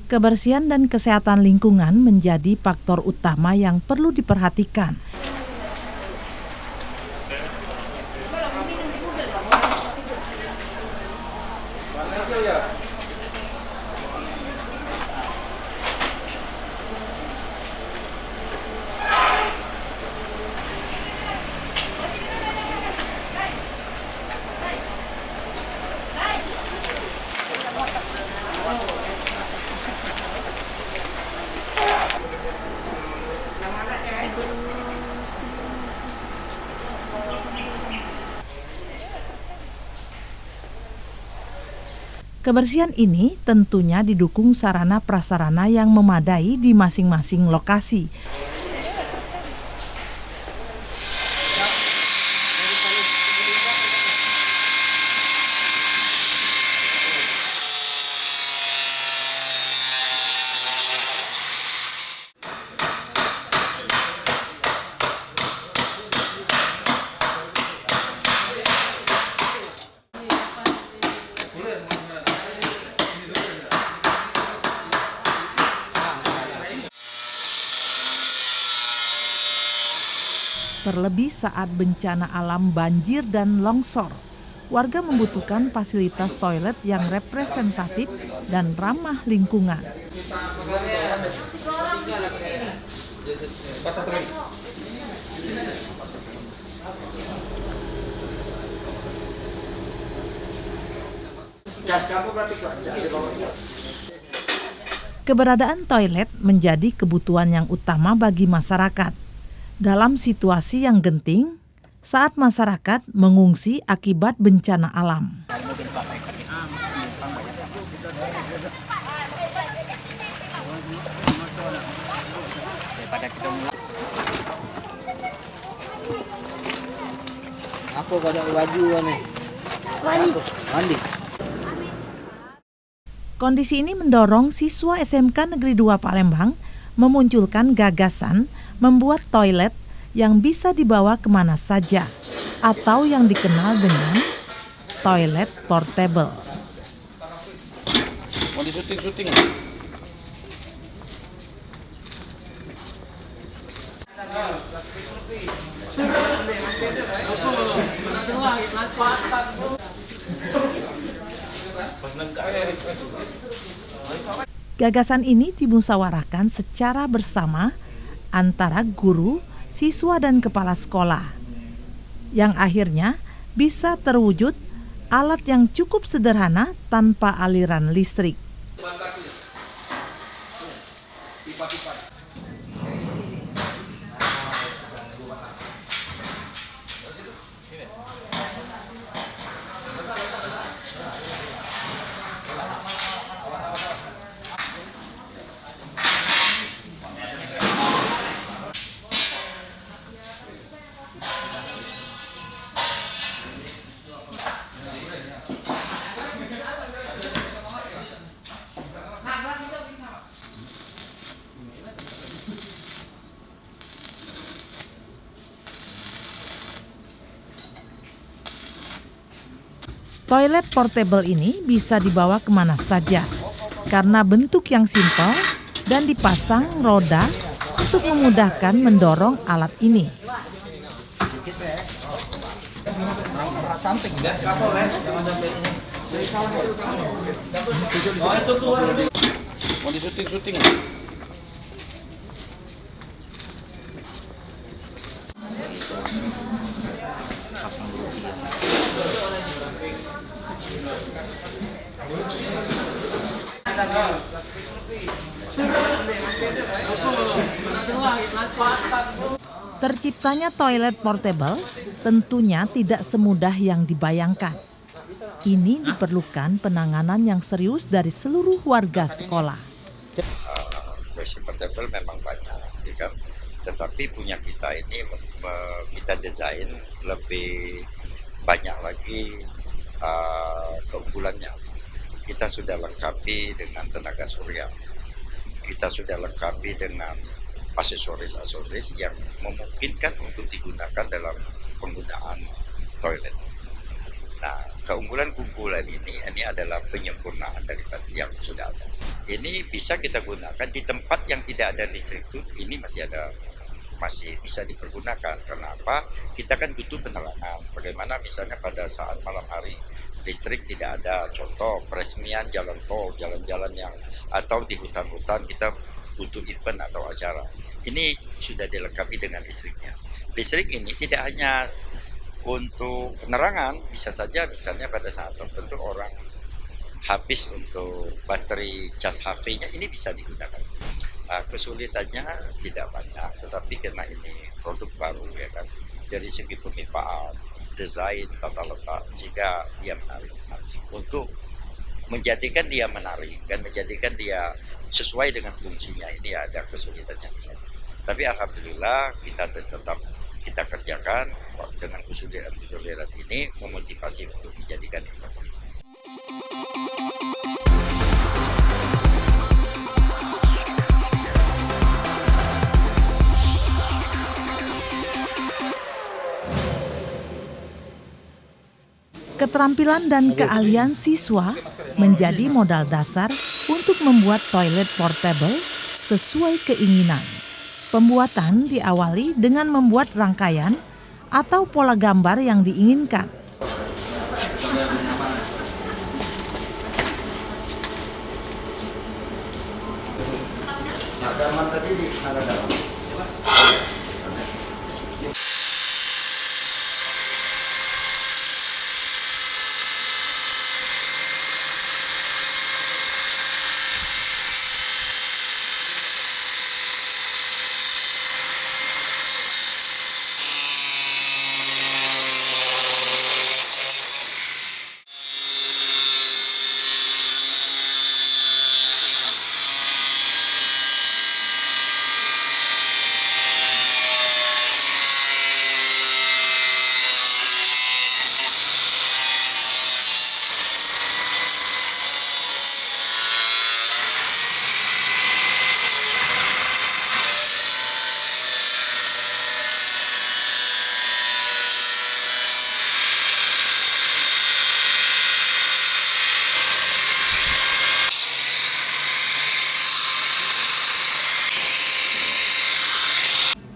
Kebersihan dan kesehatan lingkungan menjadi faktor utama yang perlu diperhatikan. Kebersihan ini tentunya didukung sarana prasarana yang memadai di masing-masing lokasi. Terlebih saat bencana alam banjir dan longsor, warga membutuhkan fasilitas toilet yang representatif dan ramah lingkungan. Keberadaan toilet menjadi kebutuhan yang utama bagi masyarakat. Dalam situasi yang genting, saat masyarakat mengungsi akibat bencana alam. Aku kada baju nih. Mandi. Kondisi ini mendorong siswa SMK Negeri 2 Palembang memunculkan gagasan membuat toilet yang bisa dibawa kemana saja atau yang dikenal dengan toilet portable. Mau di syuting. Gagasan ini dimusyawarahkan secara bersama antara guru, siswa, dan kepala sekolah, yang akhirnya bisa terwujud alat yang cukup sederhana tanpa aliran listrik. Toilet portable ini bisa dibawa kemana saja karena bentuk yang simpel dan dipasang roda untuk memudahkan mendorong alat ini. Mau di syuting. Terciptanya toilet portable tentunya tidak semudah yang dibayangkan. Ini diperlukan penanganan yang serius dari seluruh warga sekolah. Toilet portable memang banyak, ya kan? Tetapi punya kita ini kita desain lebih banyak lagi keunggulannya. Kita sudah lengkapi dengan tenaga surya. Kita sudah lengkapi dengan aksesoris yang memungkinkan untuk digunakan dalam penggunaan toilet. Nah, keunggulan-keunggulan ini adalah penyempurnaan daripada yang sudah ada. ini bisa kita gunakan di tempat yang tidak ada listrik itu, ini masih bisa dipergunakan. Kenapa? Kita kan butuh penerangan. Bagaimana misalnya pada saat malam hari listrik tidak ada, contoh peresmian jalan tol, jalan-jalan yang atau di hutan-hutan kita butuh event atau acara. Ini sudah dilengkapi dengan listriknya. Listrik ini tidak hanya untuk penerangan, bisa saja misalnya pada saat tertentu orang habis untuk baterai cas HP-nya, ini bisa digunakan. Kesulitannya tidak banyak, tetapi karena ini produk baru ya kan, dari segi pemipaan, desain, tata letak, jika dia menarik. Untuk menjadikan dia menarik dan menjadikan dia sesuai dengan fungsinya, ini ada kesulitannya di sana. Tapi alhamdulillah kita kerjakan dengan kesulitan ini, memotivasi untuk dijadikan itu. Keterampilan dan keahlian siswa menjadi modal dasar untuk membuat toilet portable sesuai keinginan. Pembuatan diawali dengan membuat rangkaian atau pola gambar yang diinginkan.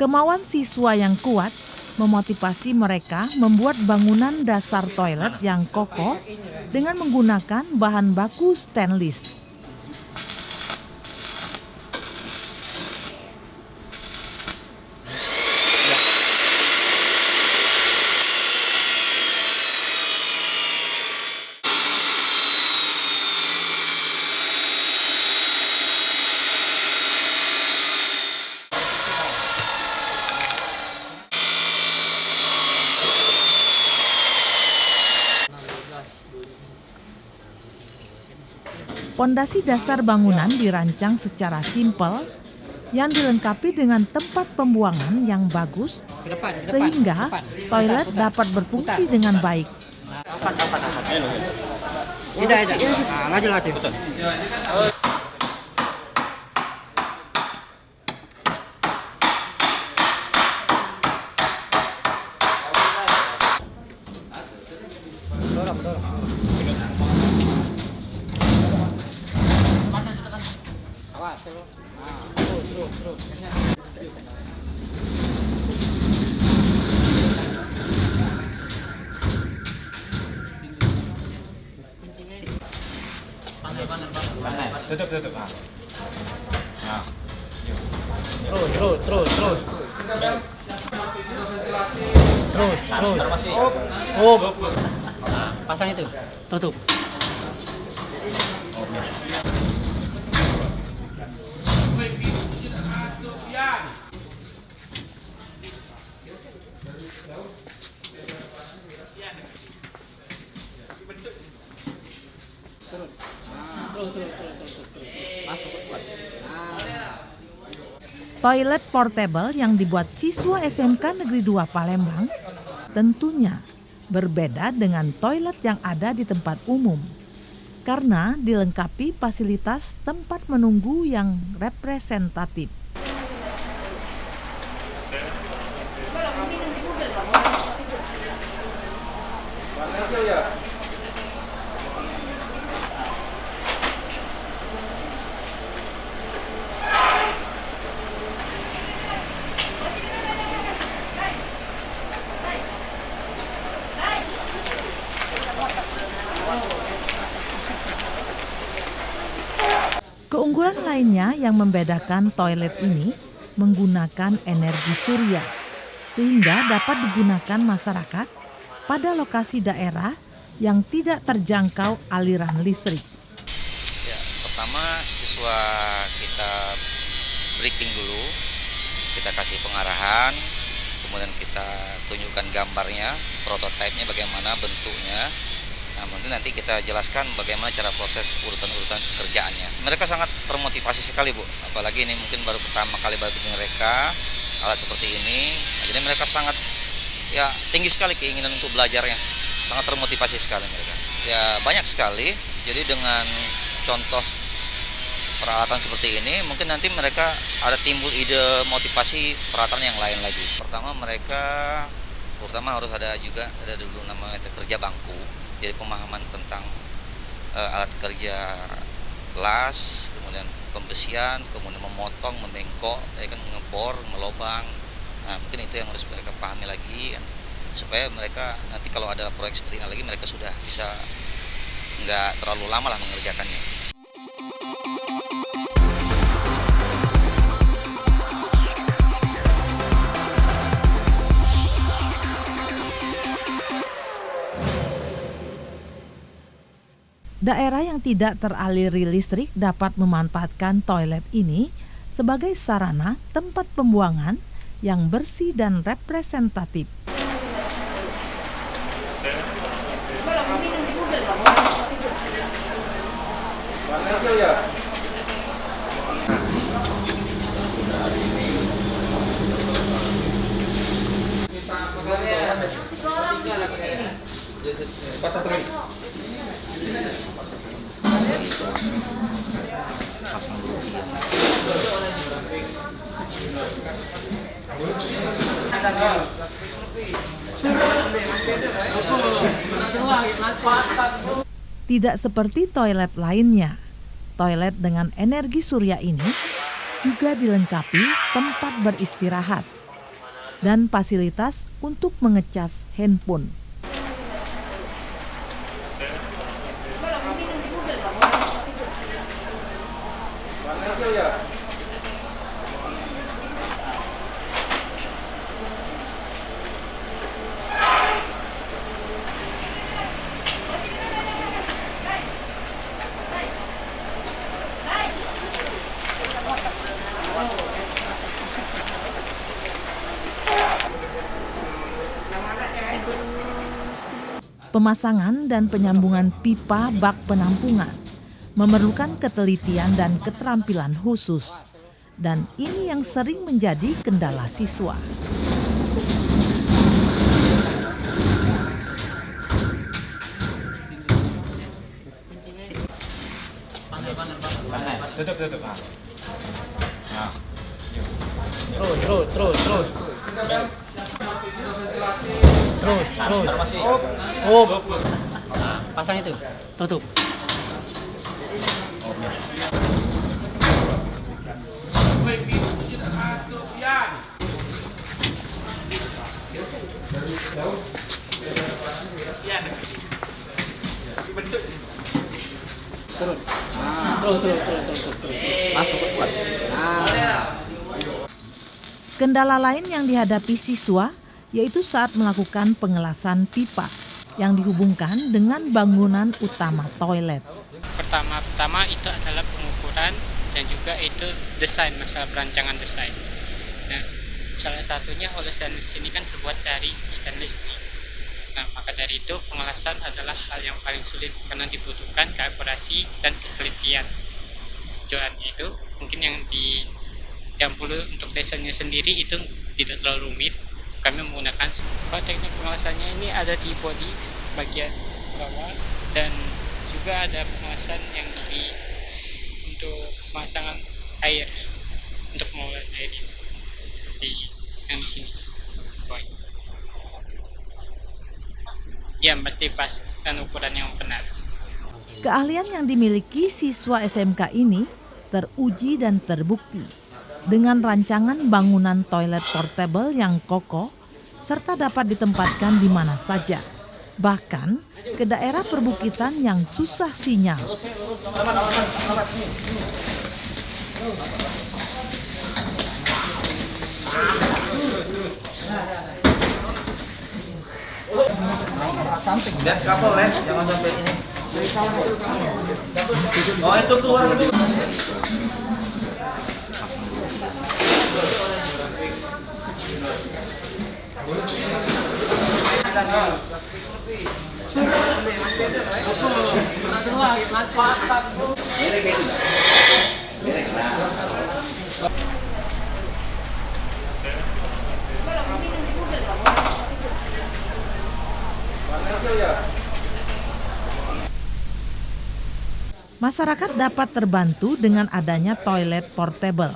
Kemauan siswa yang kuat memotivasi mereka membuat bangunan dasar toilet yang kokoh dengan menggunakan bahan baku stainless. Pondasi dasar bangunan dirancang secara simpel yang dilengkapi dengan tempat pembuangan yang bagus sehingga toilet dapat berfungsi dengan baik. Tidak. Maju lagi. Tutup. Terus. Pasang itu. Tutup. Toilet portable yang dibuat siswa SMK Negeri 2 Palembang tentunya berbeda dengan toilet yang ada di tempat umum karena dilengkapi fasilitas tempat menunggu yang representatif. lainnya yang membedakan toilet ini menggunakan energi surya, sehingga dapat digunakan masyarakat pada lokasi daerah yang tidak terjangkau aliran listrik. Ya, pertama siswa kita briefing dulu, kita kasih pengarahan, kemudian kita tunjukkan gambarnya, prototipenya bagaimana bentuknya. Nah, nanti kita jelaskan bagaimana cara proses urutan-urutan kerjaannya. Mereka sangat termotivasi sekali, Bu. Apalagi ini mungkin baru pertama kali bagi mereka alat seperti ini. Nah, jadi mereka sangat tinggi sekali keinginan untuk belajarnya. Sangat termotivasi sekali mereka. Ya, banyak sekali. Jadi dengan contoh peralatan seperti ini, mungkin nanti mereka ada timbul ide motivasi peralatan yang lain lagi. Pertama mereka harus ada dulu namanya kerja bangku. Jadi pemahaman tentang alat kerja las, kemudian pembesian, kemudian memotong, membengkok, ngebor, melobang. Nah, mungkin itu yang harus mereka pahami lagi, supaya mereka nanti kalau ada proyek seperti ini lagi, mereka sudah bisa nggak terlalu lama lah mengerjakannya. Daerah yang tidak teraliri listrik dapat memanfaatkan toilet ini sebagai sarana tempat pembuangan yang bersih dan representatif. Tidak seperti toilet lainnya, toilet dengan energi surya ini juga dilengkapi tempat beristirahat dan fasilitas untuk mengecas handphone. Pemasangan dan penyambungan pipa bak penampungan memerlukan ketelitian dan keterampilan khusus, dan ini yang sering menjadi kendala siswa. Tutup. Nah. Terus. Pasang itu. Tutup. Turun. Masuk kuat. Kendala lain yang dihadapi siswa yaitu saat melakukan pengelasan pipa yang dihubungkan dengan bangunan utama toilet. Pertama itu adalah pengukuran dan juga itu desain, masalah perancangan desain. Nah, salah satunya holo stainless ini kan terbuat dari stainless steel. Nah, maka dari itu pengelasan adalah hal yang paling sulit karena dibutuhkan keakurasi dan ketelitian. Tujuan itu mungkin yang perlu untuk desainnya sendiri itu tidak terlalu rumit. Kami menggunakan teknik pengelasannya ini ada di body bagian bawah, dan juga ada pengelasan yang untuk pemasangan air, untuk mengolah air ini seperti yang di sini. Ya, mesti pas dan ukuran yang benar. Keahlian yang dimiliki siswa SMK ini teruji dan terbukti dengan rancangan bangunan toilet portable yang kokoh serta dapat ditempatkan di mana saja, bahkan ke daerah perbukitan yang susah sinyal. Lihat kapal lens, jangan sampai ini. Oh itu keluar itu. Masyarakat dapat terbantu dengan adanya toilet portable,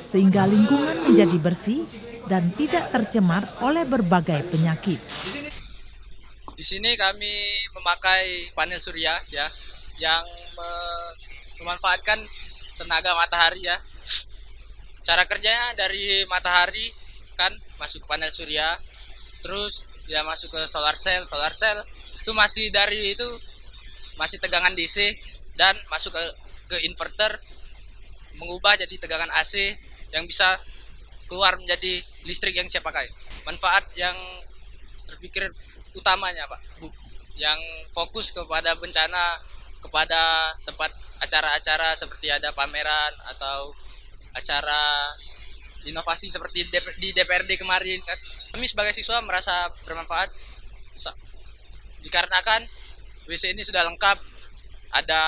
sehingga lingkungan menjadi bersih dan tidak tercemar oleh berbagai penyakit. Di sini kami memakai panel surya ya, yang memanfaatkan tenaga matahari ya. Cara kerjanya dari matahari kan masuk ke panel surya, terus dia masuk ke solar cell itu masih dari itu masih tegangan DC dan masuk ke inverter, mengubah jadi tegangan AC yang bisa keluar menjadi listrik yang siap pakai. Manfaat yang terpikir utamanya Pak, yang fokus kepada bencana, kepada tempat acara-acara seperti ada pameran atau acara inovasi seperti di DPRD kemarin kan. Kami sebagai siswa merasa bermanfaat dikarenakan WC ini sudah lengkap, ada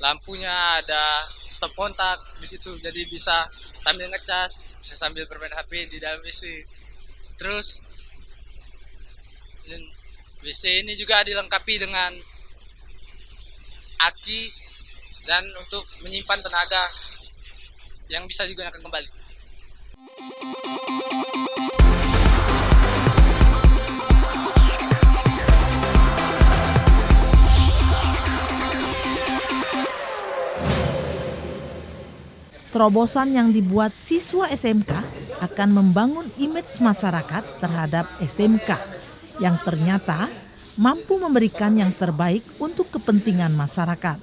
lampunya, ada stop kontak di situ, jadi bisa sambil ngecas, bisa sambil bermain HP di dalam WC. Terus WC ini juga dilengkapi dengan aki dan untuk menyimpan tenaga yang bisa digunakan kembali. Terobosan yang dibuat siswa SMK akan membangun image masyarakat terhadap SMK yang ternyata mampu memberikan yang terbaik untuk kepentingan masyarakat.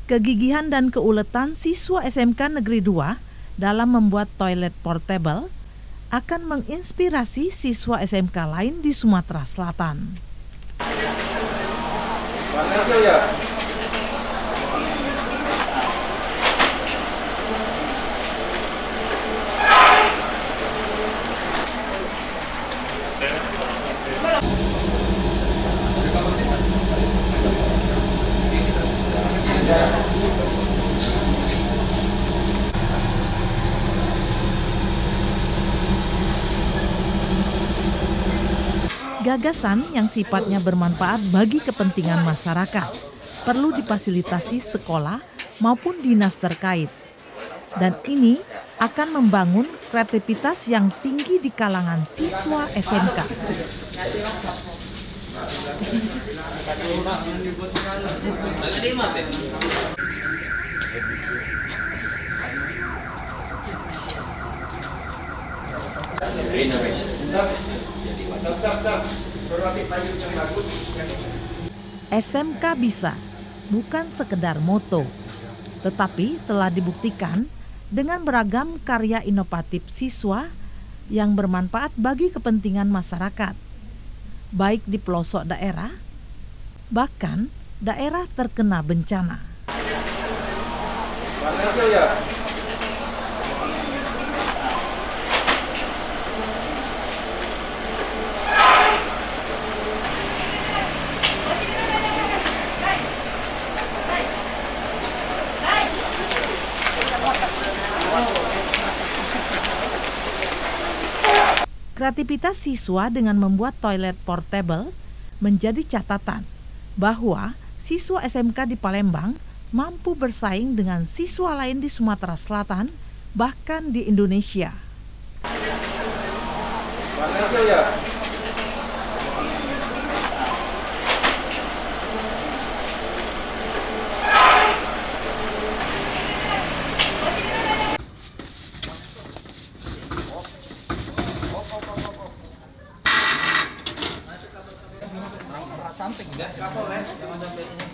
Kegigihan dan keuletan siswa SMK Negeri 2 dalam membuat toilet portable akan menginspirasi siswa SMK lain di Sumatera Selatan. Gagasan yang sifatnya bermanfaat bagi kepentingan masyarakat perlu difasilitasi sekolah maupun dinas terkait. Dan ini akan membangun kreativitas yang tinggi di kalangan siswa SMK. SMK bisa bukan sekedar moto, tetapi telah dibuktikan dengan beragam karya inovatif siswa yang bermanfaat bagi kepentingan masyarakat, baik di pelosok daerah, bahkan daerah terkena bencana. Kreativitas siswa dengan membuat toilet portable menjadi catatan bahwa siswa SMK di Palembang mampu bersaing dengan siswa lain di Sumatera Selatan, bahkan di Indonesia. Samping. Lihat kapal lens, jangan sampai ini.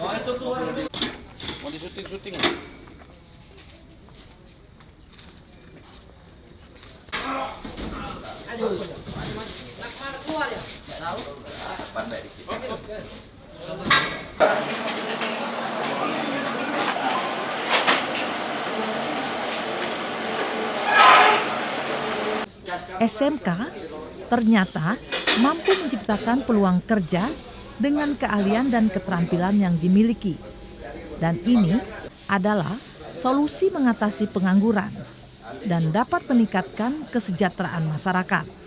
Oh itu keluar. Mau di syuting. SMK ternyata mampu menciptakan peluang kerja dengan keahlian dan keterampilan yang dimiliki. Dan ini adalah solusi mengatasi pengangguran dan dapat meningkatkan kesejahteraan masyarakat.